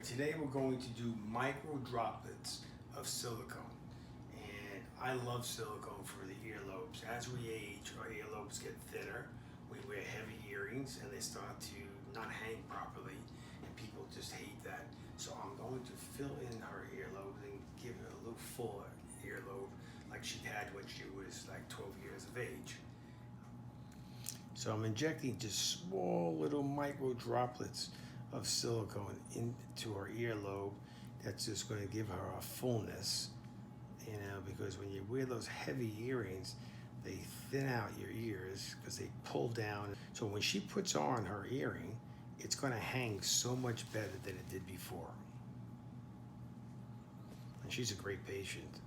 Today we're going to do micro droplets of silicone. And I love silicone for the earlobes. As we age, our earlobes get thinner. We wear heavy earrings and they start to not hang properly, and people just hate that. So I'm going to fill in her earlobe and give her a little fuller earlobe like she had when she was like 12 years of age. So I'm injecting just small little micro droplets of silicone into her earlobe. That's just going to give her a fullness, because when you wear those heavy earrings, they thin out your ears because they pull down. So when she puts on her earring, it's going to hang so much better than it did before. And she's a great patient.